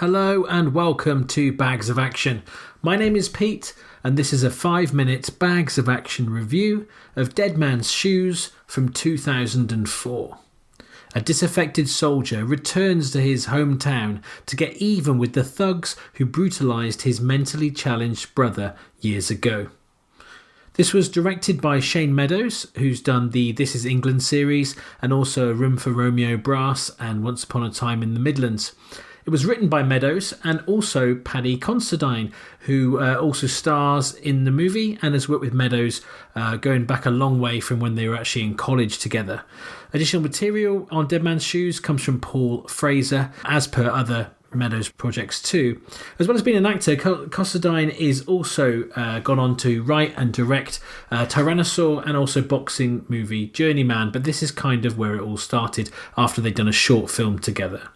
Hello and welcome to Bags of Action. My name is Pete and this is a 5-minute Bags of Action review of Dead Man's Shoes from 2004. A disaffected soldier returns to his hometown to get even with the thugs who brutalized his mentally challenged brother years ago. This was directed by Shane Meadows, who's done the This Is England series and also A Room for Romeo Brass and Once Upon a Time in the Midlands. It was written by Meadows and also Paddy Considine, who also stars in the movie and has worked with Meadows going back a long way from when they were actually in college together. Additional material on Dead Man's Shoes comes from Paul Fraser, as per other Meadows projects too. As well as being an actor, Considine is also gone on to write and direct Tyrannosaur and also boxing movie Journeyman, but this is kind of where it all started after they'd done a short film together.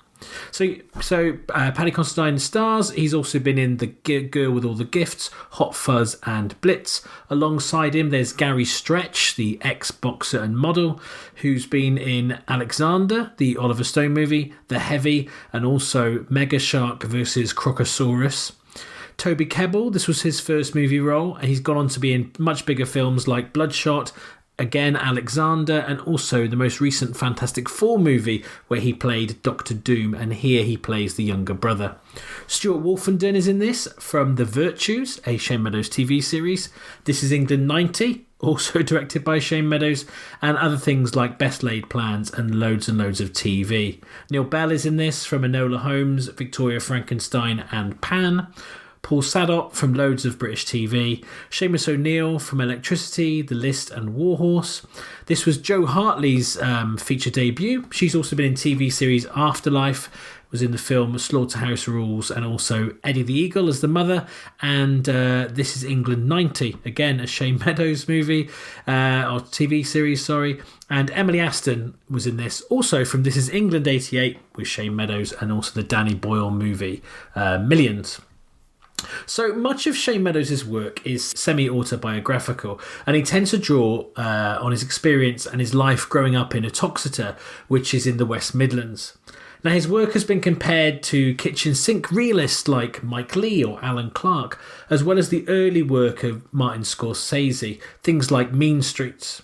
So Paddy Considine stars. He's also been in The Girl with All the Gifts, Hot Fuzz and Blitz. Alongside him there's Gary Stretch, the ex-boxer and model, who's been in Alexander, the Oliver Stone movie, The Heavy, and also Mega Shark vs. Crocosaurus. Toby Kebbell, this was his first movie role, and he's gone on to be in much bigger films like Bloodshot, again Alexander, and also the most recent Fantastic Four movie where he played Doctor Doom, and here he plays the younger brother. Stuart Wolfenden is in this from The Virtues, a Shane Meadows TV series. This Is England 90, also directed by Shane Meadows, and other things like Best Laid Plans and loads of TV. Neil Bell is in this from Enola Holmes, Victoria Frankenstein and Pan. Paul Sadot from loads of British TV, Seamus O'Neill from Electricity, The List and Warhorse. This was Jo Hartley's feature debut. She's also been in TV series Afterlife, was in the film Slaughterhouse Rules, and also Eddie the Eagle as the mother, and This Is England 90, again a Shane Meadows movie, or TV series, sorry. And Emily Aston was in this, also from This Is England 88 with Shane Meadows, and also the Danny Boyle movie Millions. So much of Shane Meadows' work is semi-autobiographical, and he tends to draw on his experience and his life growing up in Uttoxeter, which is in the West Midlands. Now, his work has been compared to kitchen sink realists like Mike Leigh or Alan Clark, as well as the early work of Martin Scorsese, things like Mean Streets.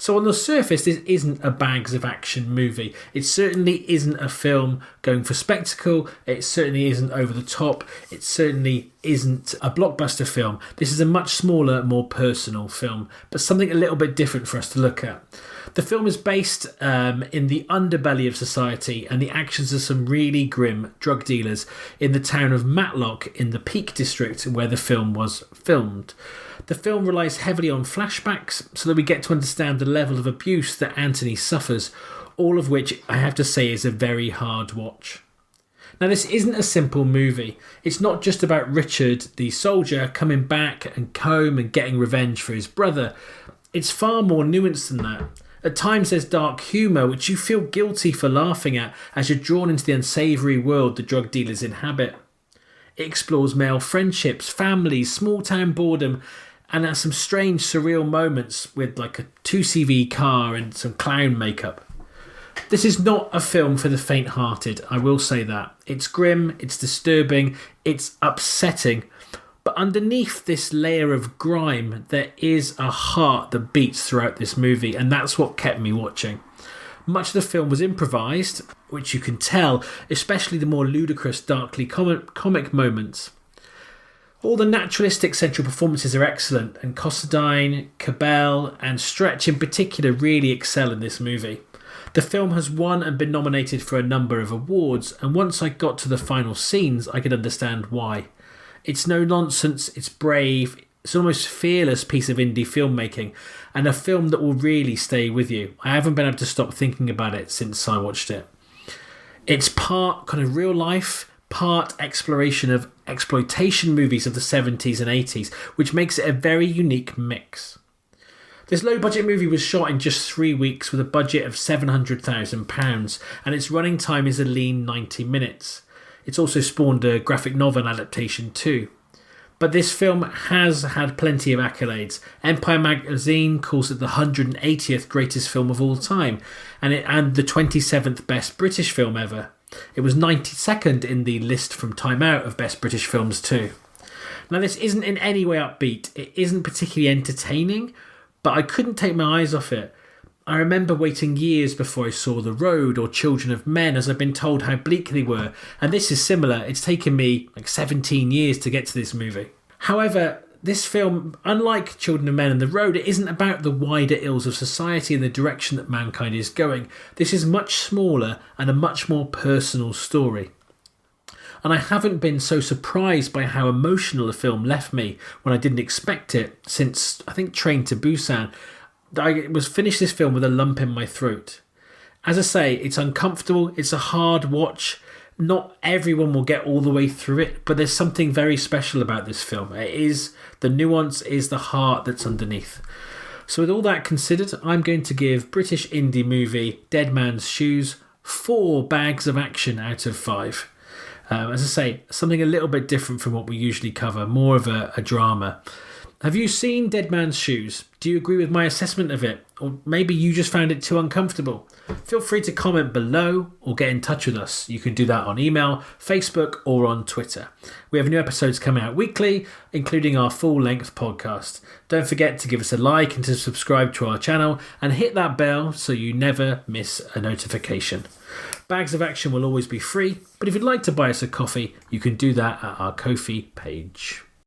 So on the surface, this isn't a Bags of Action movie. It certainly isn't a film going for spectacle. It certainly isn't over the top. It certainly isn't a blockbuster film. This is a much smaller, more personal film, but something a little bit different for us to look at. The film is based in the underbelly of society and the actions of some really grim drug dealers in the town of Matlock in the Peak District where the film was filmed. The film relies heavily on flashbacks so that we get to understand the level of abuse that Anthony suffers, all of which I have to say is a very hard watch. Now, this isn't a simple movie. It's not just about Richard, the soldier, coming back and home and getting revenge for his brother. It's far more nuanced than that. At times there's dark humour which you feel guilty for laughing at as you're drawn into the unsavoury world the drug dealers inhabit. It explores male friendships, families, small town boredom, and has some strange surreal moments with like a 2CV car and some clown makeup. This is not a film for the faint-hearted, I will say that. It's grim, it's disturbing, it's upsetting, but underneath this layer of grime there is a heart that beats throughout this movie, and that's what kept me watching. Much of the film was improvised, which you can tell, especially the more ludicrous, darkly comic moments. All the naturalistic central performances are excellent, and Considine, Kebbell and Stretch in particular really excel in this movie. The film has won and been nominated for a number of awards, and once I got to the final scenes I could understand why. It's no nonsense, it's brave, it's an almost fearless piece of indie filmmaking, and a film that will really stay with you. I haven't been able to stop thinking about it since I watched it. It's part kind of real life, part exploration of exploitation movies of the 70s and 80s, which makes it a very unique mix. This low-budget movie was shot in just 3 weeks with a budget of £700,000, and its running time is a lean 90 minutes. It's also spawned a graphic novel adaptation too. But this film has had plenty of accolades. Empire magazine calls it the 180th greatest film of all time, and the 27th best British film ever. It was 92nd in the list from Time Out of Best British Films too. Now, this isn't in any way upbeat. It isn't particularly entertaining, but I couldn't take my eyes off it. I remember waiting years before I saw The Road or Children of Men, as I've been told how bleak they were, and this is similar. It's taken me 17 years to get to this movie. However, this film, unlike Children of Men and The Road, it isn't about the wider ills of society and the direction that mankind is going. This is much smaller and a much more personal story. And I haven't been so surprised by how emotional the film left me when I didn't expect it since, I think, Train to Busan. I was finished this film with a lump in my throat. As I say, it's uncomfortable, it's a hard watch. Not everyone will get all the way through it, but there's something very special about this film. It is the nuance, is the heart that's underneath. So with all that considered, I'm going to give British indie movie Dead Man's Shoes 4 bags of action out of 5. As I say, something a little bit different from what we usually cover, more of a drama. Have you seen Dead Man's Shoes? Do you agree with my assessment of it? Or maybe you just found it too uncomfortable? Feel free to comment below or get in touch with us. You can do that on email, Facebook, or on Twitter. We have new episodes coming out weekly, including our full-length podcast. Don't forget to give us a like and to subscribe to our channel and hit that bell so you never miss a notification. Bags of Action will always be free, but if you'd like to buy us a coffee, you can do that at our Ko-fi page.